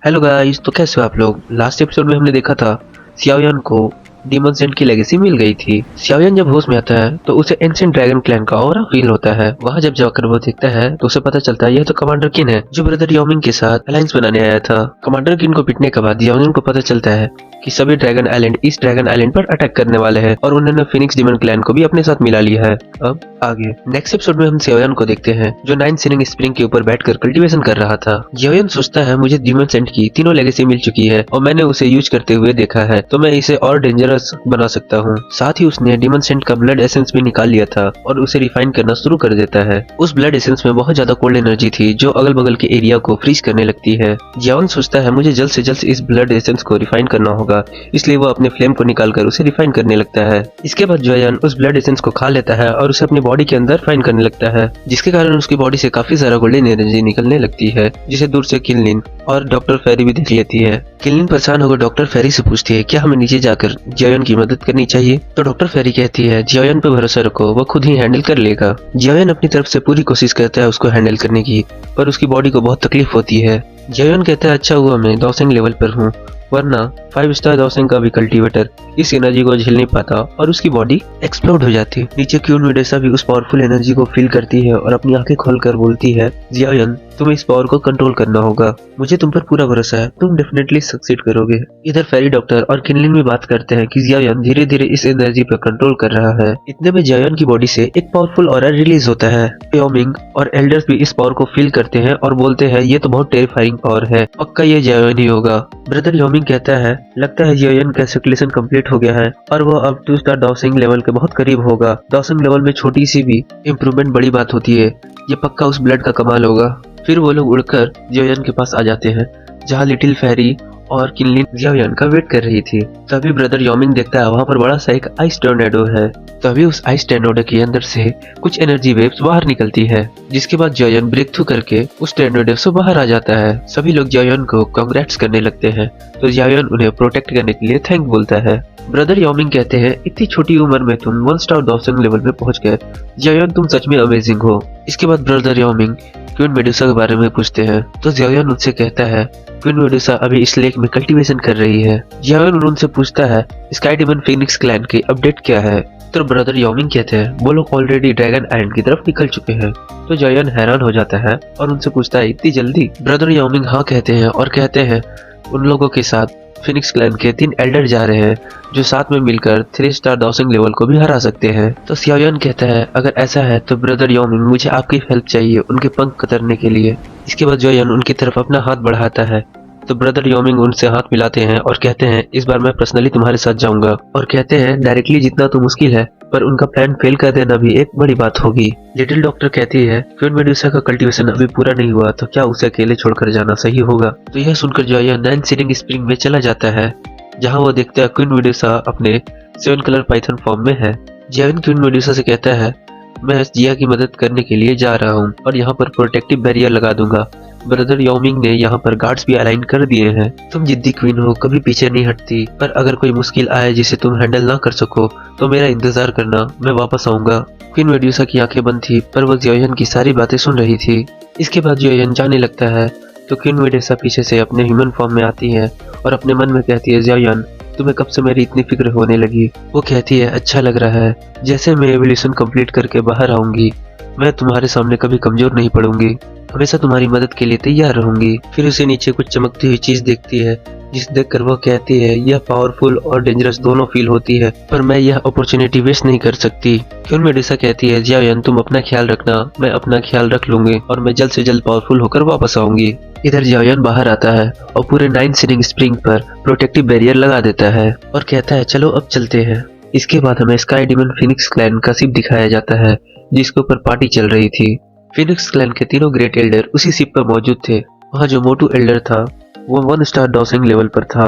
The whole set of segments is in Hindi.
हेलो गाइस, तो कैसे हो आप लोग। लास्ट एपिसोड में हमने देखा था सियाओयान को डीमन सेंट की लेगेसी मिल गई थी। सियाओयान जब होश में आता है तो उसे एंशिएंट ड्रैगन क्लैन का ऑरा फील होता है। वहां जब जाकर वो देखता है तो उसे पता चलता है यह तो कमांडर किन है जो ब्रदर योमिंग के साथ अलायंस बनाने आया था। कमांडर किन को पीटने के बाद योमिंग को पता चलता है कि सभी ड्रैगन आइलैंड इस ड्रैगन आइलैंड पर अटैक करने वाले हैं और उन्होंने फिनिक्स डीमन क्लैन को भी अपने साथ मिला लिया है। अब आगे नेक्स्ट एपिसोड में हम सियाओयान को देखते हैं जो 9 सीलिंग स्प्रिंग के ऊपर बैठकर कल्टीवेशन कर रहा था। सियाओयान सोचता है मुझे डीमन सेंट की तीनों लेगेसी मिल चुकी है और मैंने उसे यूज करते हुए देखा है, तो मैं इसे और डेंजरस बना सकता हूँ। साथ ही उसने डीमन सेंट का ब्लड एसेंस भी निकाल लिया था और उसे रिफाइन करना शुरू कर देता है। उस ब्लड एसेंस में बहुत ज्यादा कोल्ड एनर्जी थी जो अगल बगल के एरिया को फ्रीज करने लगती है। जियाओन सोचता है मुझे जल्द से जल्द इस ब्लड एसेंस को रिफाइन करना होगा, इसलिए वो अपने फ्लेम को निकालकर उसे रिफाइन करने लगता है। इसके बाद जोयान उस ब्लड एसेंस को खा लेता है और उसे अपनी बॉडी के अंदर फाइन करने लगता है, जिसके कारण उसकी बॉडी से काफी सारा गोल्डन एनर्जी निकलने लगती है, जिसे दूर से किनलिन और डॉक्टर फेरी भी देख लेती है। किनलिन परेशान होकर डॉक्टर फेरी से पूछती है क्या हमें नीचे जाकर जियाओयान की मदद करनी चाहिए, तो डॉक्टर फेरी कहती है जियाओयान पे भरोसा रखो, वो खुद ही हैंडल कर लेगा। जियाओयान अपनी तरफ से पूरी कोशिश करता है उसको हैंडल करने की, पर उसकी बॉडी को बहुत तकलीफ होती है। जियाओयान कहता है अच्छा हुआ मैं डॉसेंग लेवल पर हूँ, वरना 5 स्टार डॉसेंग का भी कल्टीवेटर इस एनर्जी को झेल नहीं पाता और उसकी बॉडी एक्सप्लोड हो जाती। नीचे क्यून मिडेसा भी उस पावरफुल एनर्जी को फील करती है और अपनी आंखें खोलकर बोलती है जियाओयान तुम्हें इस पावर को कंट्रोल करना होगा, मुझे तुम पर पूरा भरोसा है, तुम डेफिनेटली सक्सीड करोगे। इधर फेरी डॉक्टर और किनलिन भी बात करते हैं कि जियाओयान धीरे धीरे इस एनर्जी पर कंट्रोल कर रहा है। इतने में जियाओयान की बॉडी से एक पावरफुल ऑरा रिलीज होता है। योमिंग और एल्डर्स भी इस पावर को फील करते हैं और बोलते हैं ये तो बहुत टेरिफाइंग पावर है, पक्का ये जियाओयान ही होगा। ब्रदर योमिंग कहता है लगता है जियाओयान का सर्कुलेशन कंप्लीट हो गया है और वो अब 2 स्टार डॉसिंग लेवल के बहुत करीब होगा। डॉसिंग लेवल में छोटी सी भी इम्प्रूवमेंट बड़ी बात होती है, ये पक्का उस ब्लड का कमाल होगा। फिर वो लोग उड़कर जियाओयान के पास आ जाते हैं जहाँ लिटिल फेरी और किनलिन जियाओयान का वेट कर रही थी। तभी ब्रदर योमिंग देखता है वहाँ पर बड़ा सा एक आइस टोर्नेडो है। तभी उस आइस टोर्नेडो के अंदर से कुछ एनर्जी वेव्स बाहर निकलती है, जिसके बाद जियाओयान ब्रेक थ्रू करके उस टोर्नेडो से बाहर आ जाता है। सभी लोग जियाओयान को कांग्रेट्स करने लगते हैं, तो जियाओयान उन्हें प्रोटेक्ट करने के लिए थैंक बोलता है। ब्रदर योमिंग कहते हैं इतनी छोटी उम्र में तुम 1 स्टार डॉसिंग लेवल में पहुंच गए, जियाओयान तुम सच में अमेजिंग हो। इसके बाद ब्रदर योमिंग क्वीन मेडुसा के बारे में पूछते हैं, तो जियाओयान उनसे कहता है क्वीन मेडुसा अभी इस लेक में कल्टीवेशन कर रही है। जियाओयान उनसे पूछता है स्काई डीमन फिनिक्स क्लैन की अपडेट क्या है, तो ब्रदर योमिंग कहते हैं वो लोग ऑलरेडी ड्रैगन आइलैंड की तरफ निकल चुके हैं। तो जियाओयान हैरान हो जाता है और उनसे पूछता है इतनी जल्दी। ब्रदर योमिंग हाँ कहते हैं और कहते हैं उन लोगों के साथ फिनिक्स क्लैन के 3 एल्डर जा रहे हैं जो साथ में मिलकर 3 स्टार डॉसिंग लेवल को भी हरा सकते हैं। तो सियाओयान कहता है अगर ऐसा है तो ब्रदर योमिंग मुझे आपकी हेल्प चाहिए उनके पंख कतरने के लिए। इसके बाद जियाओयान उनकी तरफ अपना हाथ बढ़ाता है, तो ब्रदर योमिंग उनसे हाथ मिलाते हैं और कहते हैं इस बार मैं पर्सनली तुम्हारे साथ जाऊंगा, और कहते हैं डायरेक्टली जितना तो मुश्किल है पर उनका प्लान फेल कर देना भी एक बड़ी बात होगी। लिटिल डॉक्टर कहती है क्वीन मेडुसा का कल्टीवेशन अभी पूरा नहीं हुआ तो क्या उसे अकेले छोड़कर जाना सही होगा। तो यह सुनकर जियाओयान 9 सीलिंग स्प्रिंग में चला जाता है जहाँ वो देखता है क्वीन मेडुसा अपने 7 कलर पाइथन फॉर्म में है। जियाओयान क्वीन मेडुसा से कहता है मैं जिया की मदद करने के लिए जा रहा हूँ और यहाँ पर प्रोटेक्टिव बैरियर लगा दूंगा। ब्रदर योमिंग ने यहाँ पर गार्ड्स भी अलाइन कर दिए हैं। तुम जिद्दी क्वीन हो, कभी पीछे नहीं हटती, पर अगर कोई मुश्किल आए जिसे तुम हैंडल ना कर सको तो मेरा इंतजार करना, मैं वापस आऊंगा। क्वीन मेडुसा की आंखें बंद थी पर वो जियाओयान की सारी बातें सुन रही थी। इसके बाद जियाओयान जाने लगता है तो क्वीन मेडुसा पीछे से अपने ह्यूमन फॉर्म में आती है और अपने मन में कहती है जियाओयान तुम्हें कब से मेरी इतनी फिक्र होने लगी। वो कहती है अच्छा लग रहा है, जैसे मैं एवोल्यूशन कंप्लीट करके बाहर आऊंगी मैं तुम्हारे सामने कभी कमजोर नहीं पड़ूंगी, हमेशा तुम्हारी मदद के लिए तैयार रहूंगी। फिर उसे नीचे कुछ चमकती हुई चीज दिखती है जिसे देखकर वो कहती है यह पावरफुल और डेंजरस दोनों फील होती है, पर मैं यह अपॉर्चुनिटी वेस्ट नहीं कर सकती। क्वीन मेडुसा कहती है जियाओयान तुम अपना ख्याल रखना, मैं अपना ख्याल रख लूंगी और मैं जल्द से जल्द पावरफुल होकर वापस आऊंगी। इधर जियाओयान बाहर आता है और पूरे 9 सीलिंग स्प्रिंग पर प्रोटेक्टिव बैरियर लगा देता है और कहता है चलो अब चलते हैं। इसके बाद हमें स्काई डीमन फिनिक्स क्लैन का शिप दिखाया जाता है जिसके ऊपर पार्टी चल रही थी। फिनिक्स क्लैन के तीनों ग्रेट एल्डर उसी शिप पर मौजूद थे। वहाँ जो मोटू एल्डर था वो 1 स्टार डॉसिंग लेवल पर था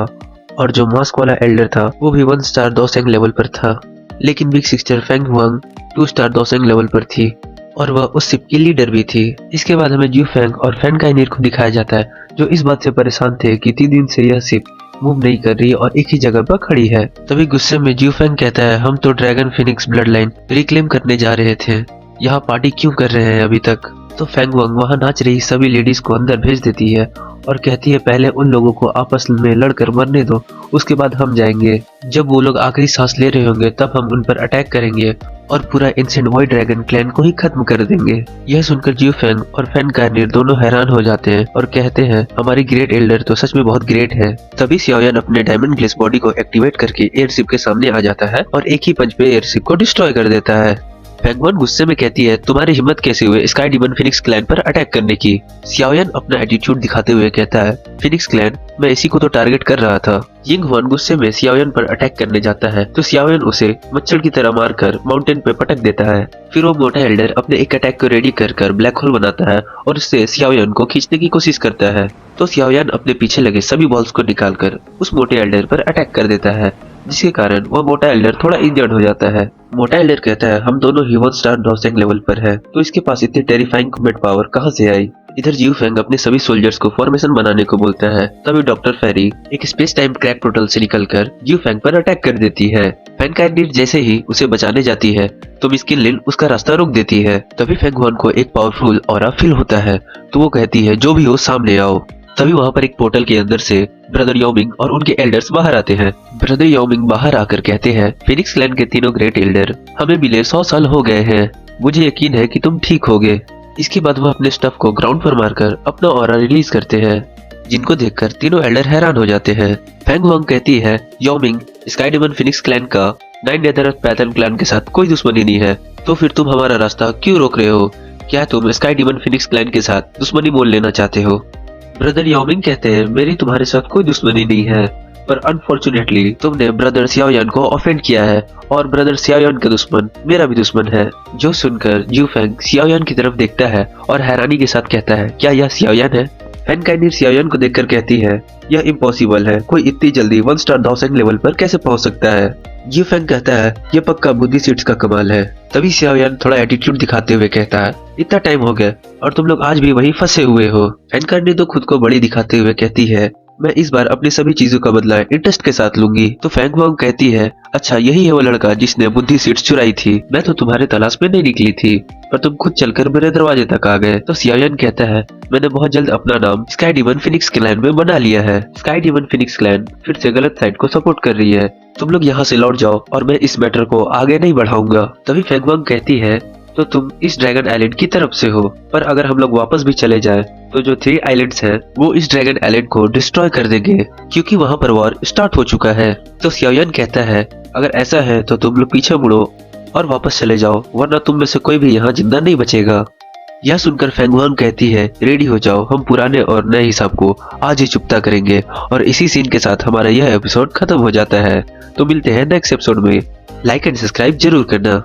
और जो मास्क वाला एल्डर था वो भी 1 स्टार डॉसिंग लेवल पर था, लेकिन big sister Feng Huang 2 star डॉसिंग लेवल पर थी और वह उस शिप की लीडर भी थी। इसके बाद हमें ज्यू फेंग और फैन काइनीर को दिखाया जाता है जो इस बात से परेशान थे कि 3 दिन से यह शिप मूव नहीं कर रही और एक ही जगह पर खड़ी है। तभी गुस्से में ज्यू फेंग कहता है हम तो dragon Phoenix blood line reclaim करने जा रहे थे, यहाँ पार्टी क्यों कर रहे हैं अभी तक। तो फेंग वंग वहाँ नाच रही सभी लेडीज को अंदर भेज देती है और कहती है पहले उन लोगों को आपस में लड़कर मरने दो, उसके बाद हम जाएंगे। जब वो लोग आखिरी सांस ले रहे होंगे तब हम उन पर अटैक करेंगे और पूरा एंशिएंट व्हाइट ड्रैगन क्लैन को ही खत्म कर देंगे। यह सुनकर जियो फेंग और फैन कार्निर दोनों हैरान हो जाते हैं और कहते हैं हमारी ग्रेट एल्डर तो सच में बहुत ग्रेट है। तभी सियाओयान अपने डायमंड ग्लेस बॉडी को एक्टिवेट करके एयरशिप के सामने आ जाता है और एक ही पंच पे एयरशिप को डिस्ट्रॉय कर देता है। फेंगवन गुस्से में कहती है तुम्हारी हिम्मत कैसे हुए स्काई डीमन फिनिक्स क्लैन पर अटैक करने की। सियाओयान अपना एटीट्यूड दिखाते हुए कहता है फिनिक्स क्लैन मैं इसी को तो टारगेट कर रहा था। यिंग हुआन गुस्से में सियाओयान पर अटैक करने जाता है तो सियाओयान उसे मच्छर की तरह मारकर माउंटेन पे पटक देता है। फिर वो मोटा एल्डर अपने एक अटैक को रेडी कर ब्लैक होल बनाता है और उससे सियाओयान को खींचने की कोशिश करता है। तो सियाओयान अपने पीछे लगे सभी बॉल्स को निकालकर उस मोटे एल्डर पर अटैक कर देता है, जिसके कारण वह मोटा एल्डर थोड़ा इंजर्ड हो जाता है। मोटा एल्डर कहता है हम दोनों ही 1 स्टार डॉसेंग लेवल पर है तो इसके पास इतनी टेरिफाइंग कॉम्बैट पावर कहां से आई। इधर जियो फेंग अपने सभी सोल्जर्स को फॉर्मेशन बनाने को बोलता है। तभी डॉक्टर फेरी एक स्पेस टाइम क्रैक पोर्टल से निकलकर जियो फेंग पर अटैक कर देती है। फैन कार्निर जैसे ही उसे बचाने जाती है तो मिस्किन लिन उसका रास्ता रोक देती है। तभी फेंग हुआन को एक पावरफुल ऑरा फील होता है तो वो कहती है जो भी हो सामने आओ। तभी वहाँ पर एक पोर्टल के अंदर से ब्रदर योमिंग और उनके एल्डर्स बाहर आते हैं। ब्रदर योमिंग बाहर आकर कहते हैं फिनिक्स क्लैन के तीनों ग्रेट एल्डर हमें मिले 100 साल हो गए हैं, मुझे यकीन है कि तुम ठीक होगे। इसके बाद वह अपने स्टफ को ग्राउंड पर मारकर अपना ऑरा रिलीज करते हैं, जिनको देखकर तीनों एल्डर हैरान हो जाते हैं। फेंग हुआंग कहती है योमिंग स्काई डीमन फिनिक्स क्लैन का 9 नेदरअर्थ पैथर्न क्लैन के साथ कोई दुश्मनी नहीं है, तो फिर तुम हमारा रास्ता क्यों रोक रहे हो? क्या तुम स्काई डीमन फिनिक्स क्लैन के साथ दुश्मनी मोल लेना चाहते हो? ब्रदर योमिंग कहते हैं मेरी तुम्हारे साथ कोई दुश्मनी नहीं है, पर अनफॉर्चुनेटली तुमने ब्रदर सियाओयान को ऑफेंड किया है और ब्रदर सियाओयान का दुश्मन मेरा भी दुश्मन है। जो सुनकर जियो फेंग सियाओयान की तरफ देखता है और हैरानी के साथ कहता है क्या यह सियाओयान है? फैन कार्निर सियाओयान को देखकर कहती है यह इम्पॉसिबल है, कोई इतनी जल्दी 1 स्टार डॉसेंग लेवल पर कैसे पहुंच सकता है? जियो फेंग कहता है यह पक्का बुद्धि सीड्स का कमाल है। तभी सियाओयान थोड़ा एटीट्यूड दिखाते हुए कहता है इतना टाइम हो गया और तुम लोग आज भी वहीं फंसे हुए हो। फैन कार्निर तो खुद को बड़ी दिखाते हुए कहती है मैं इस बार अपनी सभी चीजों का बदला इंटरेस्ट के साथ लूंगी। तो फेंग हुआंग कहती है अच्छा यही है वो लड़का जिसने बुद्धि सीड्स चुराई थी, मैं तो तुम्हारे तलाश में नहीं निकली थी पर तुम खुद चलकर मेरे दरवाजे तक आ गए। तो सियाओयान कहता है मैंने बहुत जल्द अपना नाम स्काई डीमन फिनिक्स क्लैन में बना लिया है। स्काई डीमन फिनिक्स क्लैन फिर से गलत साइड को सपोर्ट कर रही है, तुम लोग यहाँ से लौट जाओ और मैं इस मैटर को आगे नहीं बढ़ाऊंगा। तभी फेंग हुआंग कहती है तो तुम इस ड्रैगन आइलैंड की तरफ से हो, पर अगर हम लोग वापस भी चले जाएं तो जो 3 आइलैंड्स हैं वो इस ड्रैगन आइलैंड को डिस्ट्रॉय कर देंगे क्योंकि वहाँ पर वॉर स्टार्ट हो चुका है। तो सियाओयान कहता है अगर ऐसा है तो तुम लोग पीछे मुड़ो और वापस चले जाओ, वरना तुम में से कोई भी यहाँ जिंदा नहीं बचेगा। यह सुनकर फेंग हुआंग कहती है रेडी हो जाओ, हम पुराने और नए हिसाब को आज ही चुकता करेंगे। और इसी सीन के साथ हमारा यह एपिसोड खत्म हो जाता है। तो मिलते हैं नेक्स्ट एपिसोड में, लाइक एंड सब्सक्राइब जरूर करना।